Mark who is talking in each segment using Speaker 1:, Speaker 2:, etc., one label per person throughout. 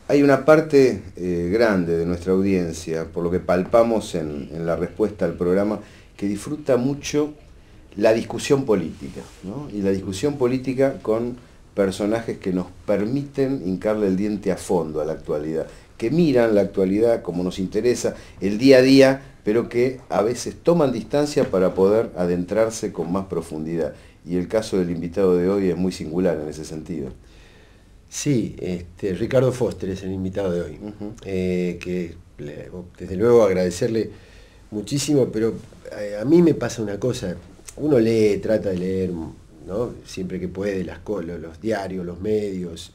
Speaker 1: Hay una parte grande de nuestra audiencia, por lo que palpamos en la respuesta al programa, que disfruta mucho la discusión política, ¿no? Y la discusión política con personajes que nos permiten hincarle el diente a fondo a la actualidad, que miran la actualidad como nos interesa, el día a día, pero que a veces toman distancia para poder adentrarse con más profundidad. Y el caso del invitado de hoy es muy singular en ese sentido.
Speaker 2: Sí, Ricardo Foster es el invitado de hoy, que desde luego agradecerle muchísimo, pero a mí me pasa una cosa, uno lee, trata de leer, ¿no? Siempre que puede, los diarios, los medios,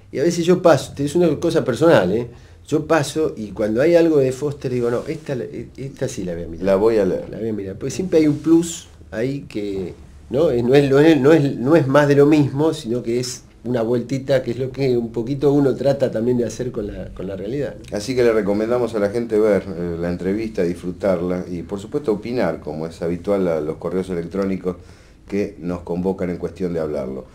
Speaker 2: y a veces yo paso, es una cosa personal, yo paso y cuando hay algo de Foster digo, no, esta sí la voy a mirar.
Speaker 1: La voy a leer.
Speaker 2: La voy a mirar, porque siempre hay un plus ahí que no es más de lo mismo, sino que es una vueltita, que es lo que un poquito uno trata también de hacer con la realidad.
Speaker 1: Así que le recomendamos a la gente ver la entrevista, disfrutarla y por supuesto opinar, como es habitual a los correos electrónicos que nos convocan en cuestión de hablarlo.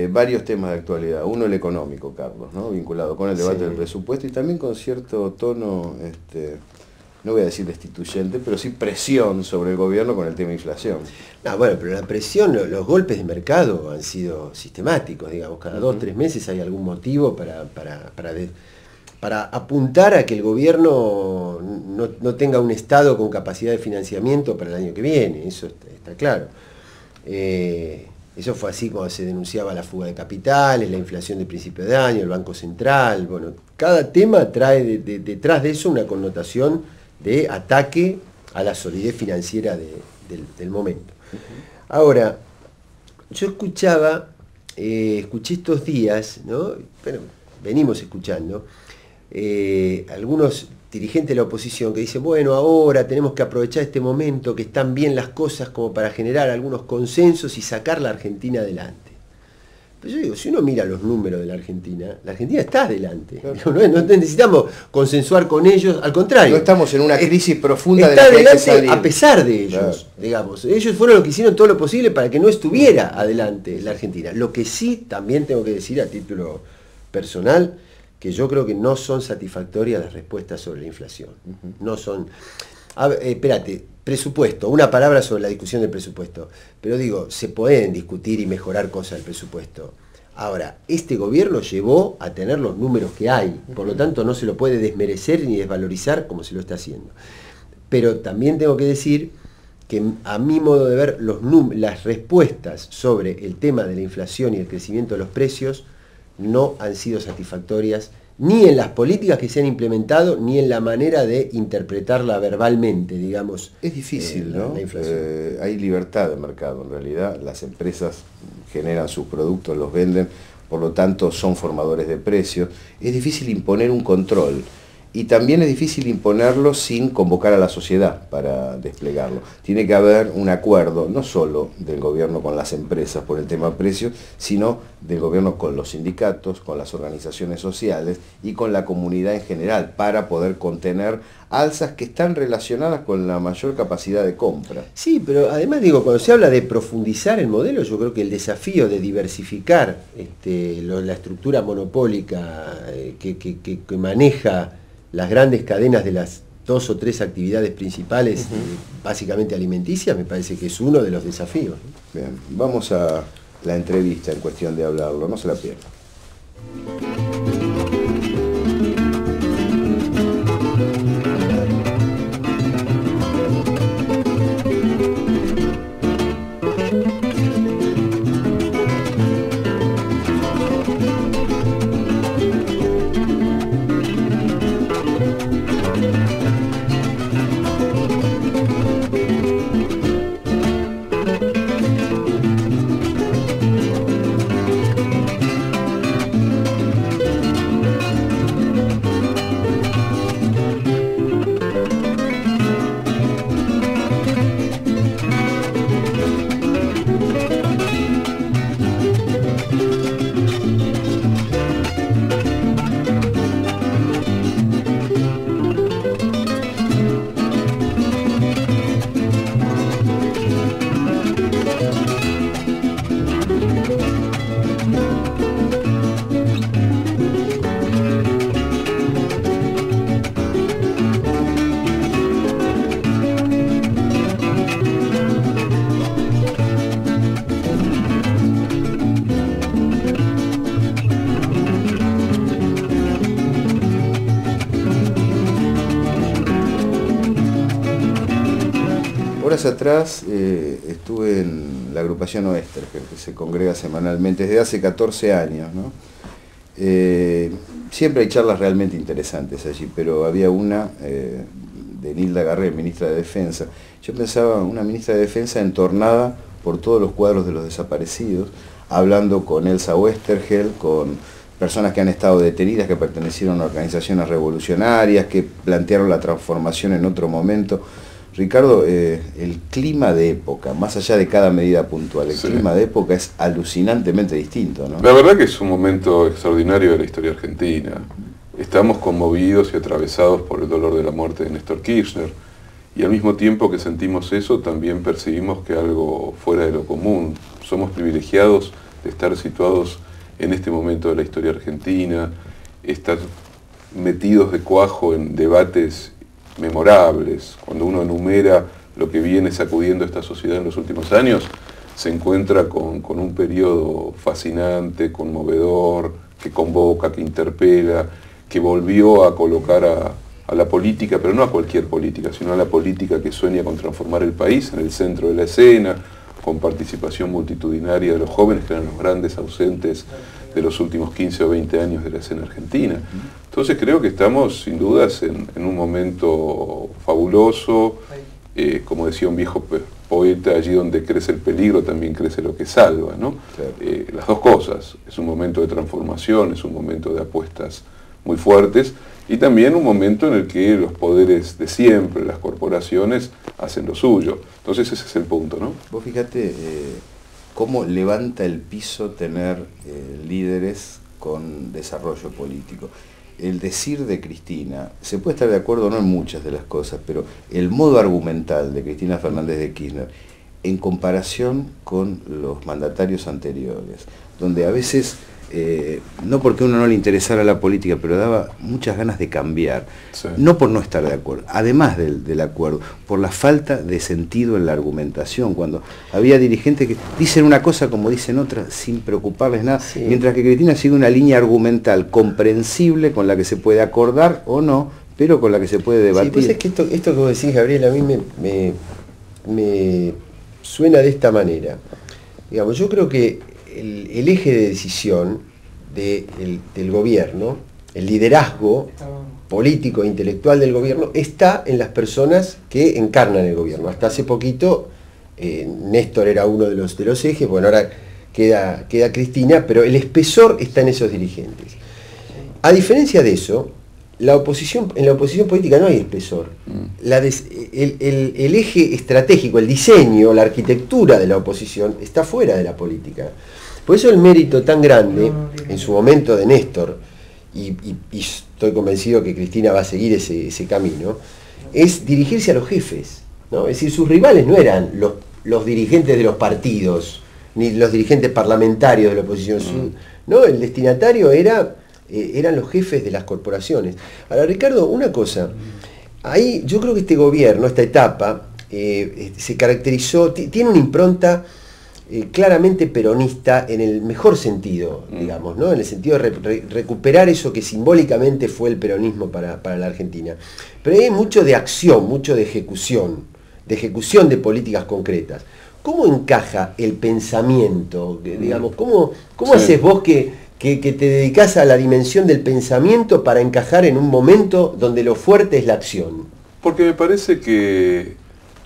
Speaker 1: Varios temas de actualidad, uno el económico, Carlos, ¿no? Vinculado con el debate del presupuesto y también con cierto tono, no voy a decir destituyente, pero sí presión sobre el gobierno con el tema de inflación.
Speaker 2: No, bueno, pero la presión, los golpes de mercado han sido sistemáticos, digamos, cada 2 o 3 meses hay algún motivo para apuntar a que el gobierno no tenga un Estado con capacidad de financiamiento para el año que viene, eso está claro. Eso fue así cuando se denunciaba la fuga de capitales, la inflación de principio de año, el Banco Central, bueno, cada tema trae detrás de eso una connotación de ataque a la solidez financiera del momento. Ahora, yo escuché estos días, ¿no? Bueno, venimos escuchando, algunos dirigentes de la oposición que dicen, bueno, ahora tenemos que aprovechar este momento que están bien las cosas como para generar algunos consensos y sacar la Argentina adelante. Pero yo digo, si uno mira los números de la Argentina está adelante. Claro. No necesitamos consensuar con ellos, al contrario.
Speaker 1: No estamos en una crisis profunda
Speaker 2: de la que hay que salir. A pesar de ellos, claro. Digamos. Ellos fueron los que hicieron todo lo posible para que no estuviera adelante la Argentina. Lo que sí también tengo que decir a título personal, que yo creo que no son satisfactorias las respuestas sobre la inflación. No son... espérate, presupuesto, una palabra sobre la discusión del presupuesto. Pero digo, se pueden discutir y mejorar cosas del presupuesto. Ahora, este gobierno llevó a tener los números que hay, por lo tanto no se lo puede desmerecer ni desvalorizar como se lo está haciendo. Pero también tengo que decir que a mi modo de ver, las respuestas sobre el tema de la inflación y el crecimiento de los precios no han sido satisfactorias ni en las políticas que se han implementado, ni en la manera de interpretarla verbalmente, digamos.
Speaker 1: Es difícil, ¿no? La inflación. Hay libertad de mercado, en realidad. Las empresas generan sus productos, los venden, por lo tanto son formadores de precios. Es difícil imponer un control. Y también es difícil imponerlo sin convocar a la sociedad para desplegarlo. Tiene que haber un acuerdo, no solo del gobierno con las empresas por el tema precios, sino del gobierno con los sindicatos, con las organizaciones sociales y con la comunidad en general, para poder contener alzas que están relacionadas con la mayor capacidad de compra.
Speaker 2: Sí, pero además digo, cuando se habla de profundizar el modelo, yo creo que el desafío de diversificar la estructura monopólica que maneja las grandes cadenas de las 2 o 3 actividades principales, básicamente alimenticias, me parece que es uno de los desafíos.
Speaker 1: Bien, vamos a la entrevista en cuestión de hablarlo, no se la pierdan. semanas atrás estuve en la agrupación Oestergel, que se congrega semanalmente desde hace 14 años, ¿no? Siempre hay charlas realmente interesantes allí, pero había una de Nilda Garré, ministra de Defensa. Yo pensaba una ministra de Defensa entornada por todos los cuadros de los desaparecidos, hablando con Elsa Oestergel, con personas que han estado detenidas, que pertenecieron a organizaciones revolucionarias, que plantearon la transformación en otro momento. Ricardo, el clima de época, más allá de cada medida puntual, el clima de época es alucinantemente distinto, ¿no?
Speaker 3: La verdad que es un momento extraordinario de la historia argentina. Estamos conmovidos y atravesados por el dolor de la muerte de Néstor Kirchner, y al mismo tiempo que sentimos eso, también percibimos que algo fuera de lo común. Somos privilegiados de estar situados en este momento de la historia argentina, estar metidos de cuajo en debates memorables. Cuando uno enumera lo que viene sacudiendo esta sociedad en los últimos años, se encuentra con un periodo fascinante, conmovedor, que convoca, que interpela, que volvió a colocar a la política, pero no a cualquier política, sino a la política que sueña con transformar el país en el centro de la escena, con participación multitudinaria de los jóvenes, que eran los grandes ausentes de los últimos 15 o 20 años de la escena argentina. Entonces creo que estamos sin dudas en un momento fabuloso, como decía un viejo poeta, allí donde crece el peligro también crece lo que salva, ¿no? Claro. Las dos cosas, es un momento de transformación, es un momento de apuestas muy fuertes, y también un momento en el que los poderes de siempre, las corporaciones, hacen lo suyo. Entonces ese es el punto, ¿no?
Speaker 1: Vos fíjate cómo levanta el piso tener líderes con desarrollo político. El decir de Cristina, se puede estar de acuerdo no en muchas de las cosas, pero el modo argumental de Cristina Fernández de Kirchner, en comparación con los mandatarios anteriores, donde a veces, no porque a uno no le interesara la política, pero daba muchas ganas de cambiar, sí. No por no estar de acuerdo, además del acuerdo, por la falta de sentido en la argumentación, cuando había dirigentes que dicen una cosa como dicen otra, sin preocuparles nada, sí. Mientras que Cristina sigue una línea argumental comprensible, con la que se puede acordar o no, pero con la que se puede debatir.
Speaker 2: Sí, pues es que esto que vos decís, Gabriel, a mí me suena de esta manera. Digamos, yo creo que el eje de decisión del gobierno, el liderazgo político e intelectual del gobierno, está en las personas que encarnan el gobierno. Hasta hace poquito Néstor era uno de los ejes, bueno, ahora queda Cristina, pero el espesor está en esos dirigentes. A diferencia de eso, en la oposición política no hay espesor. El eje estratégico, el diseño, la arquitectura de la oposición está fuera de la política. Por eso el mérito tan grande, en su momento de Néstor, y estoy convencido que Cristina va a seguir ese camino, es dirigirse a los jefes, ¿no? Es decir, sus rivales no eran los dirigentes de los partidos, ni los dirigentes parlamentarios de la oposición, no, el destinatario eran los jefes de las corporaciones. Ahora, Ricardo, una cosa, ahí yo creo que este gobierno, esta etapa, se caracterizó, tiene una impronta claramente peronista en el mejor sentido, digamos, ¿no? En el sentido de recuperar eso que simbólicamente fue el peronismo para la Argentina. Pero hay mucho de acción, mucho de ejecución de políticas concretas. ¿Cómo encaja el pensamiento? Digamos, ¿cómo haces vos que te dedicás a la dimensión del pensamiento para encajar en un momento donde lo fuerte es la acción?
Speaker 3: Porque me parece que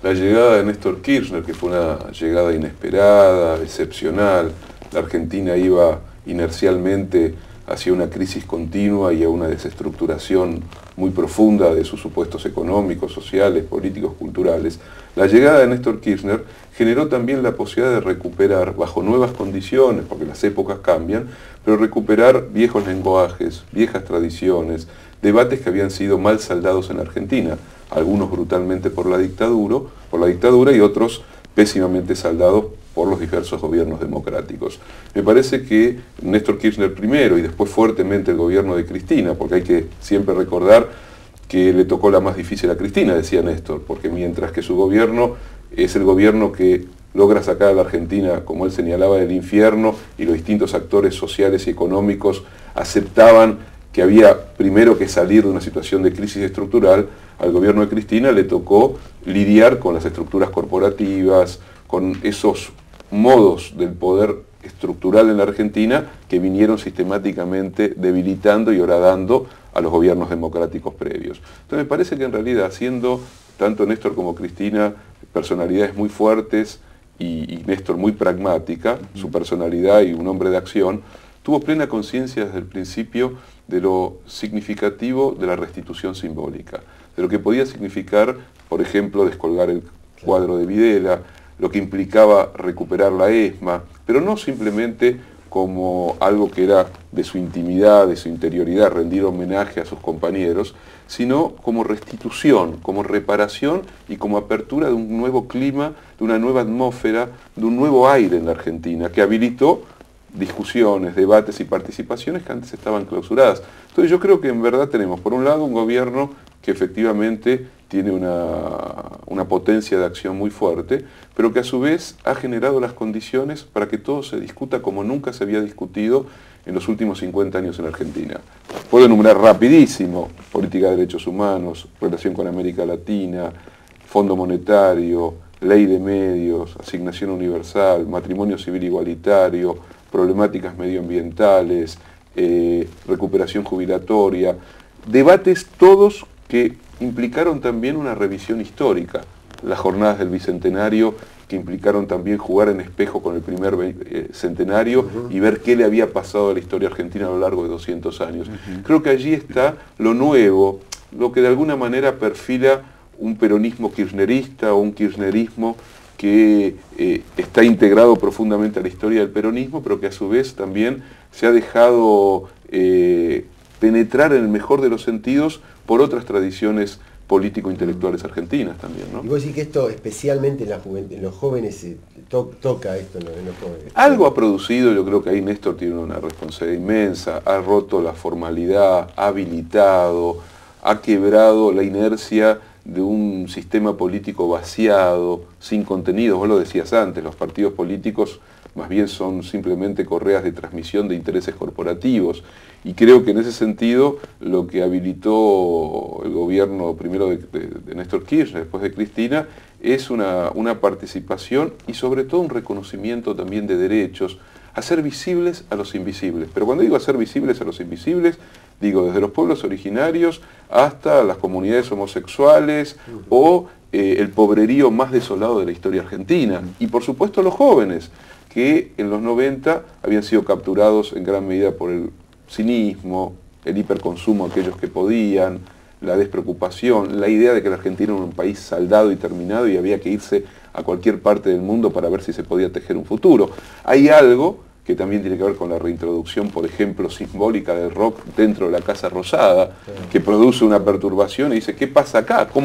Speaker 3: la llegada de Néstor Kirchner, que fue una llegada inesperada, excepcional, la Argentina iba inercialmente hacia una crisis continua y a una desestructuración muy profunda de sus supuestos económicos, sociales, políticos, culturales. La llegada de Néstor Kirchner generó también la posibilidad de recuperar, bajo nuevas condiciones, porque las épocas cambian, pero recuperar viejos lenguajes, viejas tradiciones, debates que habían sido mal saldados en Argentina, algunos brutalmente por la dictadura y otros pésimamente saldados por los diversos gobiernos democráticos. Me parece que Néstor Kirchner primero y después fuertemente el gobierno de Cristina, porque hay que siempre recordar que le tocó la más difícil a Cristina, decía Néstor, porque mientras que su gobierno es el gobierno que logra sacar a la Argentina, como él señalaba, del infierno, y los distintos actores sociales y económicos aceptaban que había primero que salir de una situación de crisis estructural, al gobierno de Cristina le tocó lidiar con las estructuras corporativas, con esos modos del poder estructural en la Argentina que vinieron sistemáticamente debilitando y horadando a los gobiernos democráticos previos. Entonces me parece que en realidad, siendo tanto Néstor como Cristina personalidades muy fuertes y Néstor muy pragmática, su personalidad y un hombre de acción, tuvo plena conciencia desde el principio de lo significativo de la restitución simbólica, de lo que podía significar, por ejemplo, descolgar el cuadro de Videla, lo que implicaba recuperar la ESMA, pero no simplemente como algo que era de su intimidad, de su interioridad, rendir homenaje a sus compañeros, sino como restitución, como reparación y como apertura de un nuevo clima, de una nueva atmósfera, de un nuevo aire en la Argentina, que habilitó discusiones, debates y participaciones que antes estaban clausuradas. Entonces yo creo que en verdad tenemos, por un lado, un gobierno que efectivamente tiene una potencia de acción muy fuerte, pero que a su vez ha generado las condiciones para que todo se discuta como nunca se había discutido en los últimos 50 años en Argentina. Puedo enumerar rapidísimo: política de derechos humanos, relación con América Latina, Fondo Monetario, ley de medios, asignación universal, matrimonio civil igualitario, problemáticas medioambientales, recuperación jubilatoria, debates todos que implicaron también una revisión histórica, las jornadas del Bicentenario que implicaron también jugar en espejo con el primer centenario y ver qué le había pasado a la historia argentina a lo largo de 200 años. Creo que allí está lo nuevo, lo que de alguna manera perfila un peronismo kirchnerista o un kirchnerismo que está integrado profundamente a la historia del peronismo, pero que a su vez también se ha dejado penetrar en el mejor de los sentidos por otras tradiciones político-intelectuales argentinas también, ¿no?
Speaker 2: Y vos decís que esto, especialmente en los jóvenes, toca esto en los jóvenes.
Speaker 3: Algo ha producido, yo creo que ahí Néstor tiene una responsabilidad inmensa, ha roto la formalidad, ha habilitado, ha quebrado la inercia de un sistema político vaciado, sin contenido. Vos lo decías antes, los partidos políticos más bien son simplemente correas de transmisión de intereses corporativos. Y creo que en ese sentido lo que habilitó el gobierno primero de Néstor Kirchner, después de Cristina, es una participación y sobre todo un reconocimiento también de derechos, hacer visibles a los invisibles. Pero cuando digo hacer visibles a los invisibles, digo desde los pueblos originarios hasta las comunidades homosexuales o el pobrerío más desolado de la historia argentina. Y por supuesto los jóvenes, que en los 90 habían sido capturados en gran medida por el cinismo, el hiperconsumo, aquellos que podían, la despreocupación, la idea de que la Argentina era un país saldado y terminado y había que irse a cualquier parte del mundo para ver si se podía tejer un futuro. Hay algo que también tiene que ver con la reintroducción, por ejemplo, simbólica del rock dentro de la Casa Rosada, que produce una perturbación y dice, ¿qué pasa acá? ¿Cómo